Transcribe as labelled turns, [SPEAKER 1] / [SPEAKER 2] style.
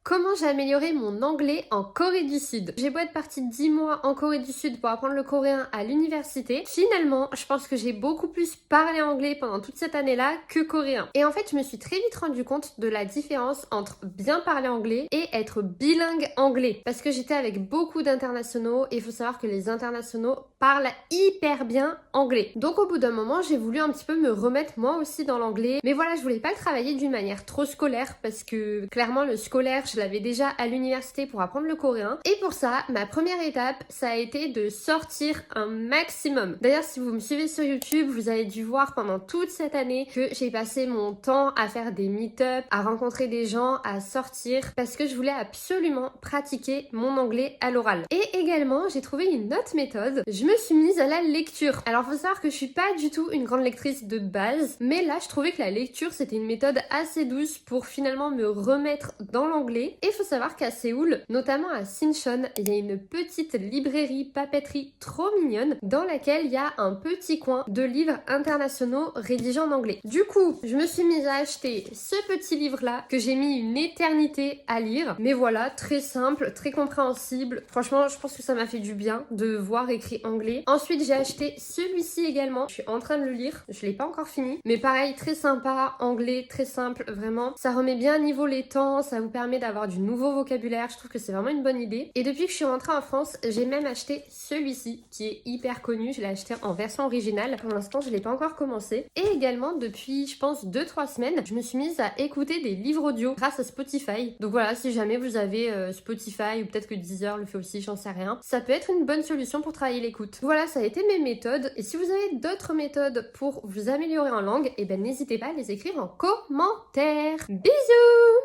[SPEAKER 1] comment j'ai amélioré mon anglais en Corée du Sud. J'ai beau être partie 10 mois en Corée du Sud pour apprendre le coréen à l'université, finalement, je pense que j'ai beaucoup plus parlé anglais pendant toute cette année-là que coréen. Et en fait, je me suis très vite rendu compte de la différence entre bien parler anglais et être bilingue anglais. Parce que j'étais avec beaucoup d'internationaux et il faut savoir que les internationaux parlent hyper bien anglais. Donc au bout d'un moment, j'ai voulu un petit peu me remettre moi aussi dans l'anglais. Mais voilà, je voulais pas le travailler d'une manière trop scolaire parce que clairement le scolaire, je l'avais déjà à l'université pour apprendre le coréen. Et pour ça, ma première étape, ça a été de sortir un maximum. D'ailleurs, si vous me suivez sur YouTube, vous avez dû voir pendant toute cette année que j'ai passé mon temps à faire des meet-up, à rencontrer des gens, à sortir parce que je voulais absolument pratiquer mon anglais à l'oral. Et également, j'ai trouvé une autre méthode. Je me suis mise à la lecture. Alors, faut savoir que je suis pas du tout une grande lectrice de base, mais là, je trouvais que la lecture, c'était une méthode assez douce pour finalement me remettre dans l'anglais. Et il faut savoir qu'à Séoul, notamment à Sinchon, il y a une petite librairie papeterie trop mignonne dans laquelle il y a un petit coin de livres internationaux rédigés en anglais. Du coup, je me suis mise à acheter ce petit livre-là que j'ai mis une éternité à lire. Mais voilà, très simple, très compréhensible. Franchement, je pense que ça m'a fait du bien de voir écrit anglais. Ensuite, j'ai acheté celui-ci également. Je suis en train de le lire. Je l'ai pas encore fini. Mais pareil, très sympa, anglais, très simple, vraiment. Ça remet bien à niveau les temps, ça vous permet d'avoir du nouveau vocabulaire. Je trouve que c'est vraiment une bonne idée. Et depuis que je suis rentrée en France, j'ai même acheté celui-ci qui est hyper connu. Je l'ai acheté en version originale. Pour l'instant, je l'ai pas encore commencé. Et également, depuis, je pense, 2-3 semaines, je me suis mise à écouter des livres audio grâce à Spotify. Donc voilà, si jamais vous avez Spotify ou peut-être que Deezer le fait aussi, j'en sais rien, ça peut être une bonne solution pour travailler l'écoute. Voilà, ça a été mes méthodes. Et si vous avez d'autres méthodes pour vous améliorer en langue, eh ben n'hésitez pas à les écrire en commentaire. Bisous!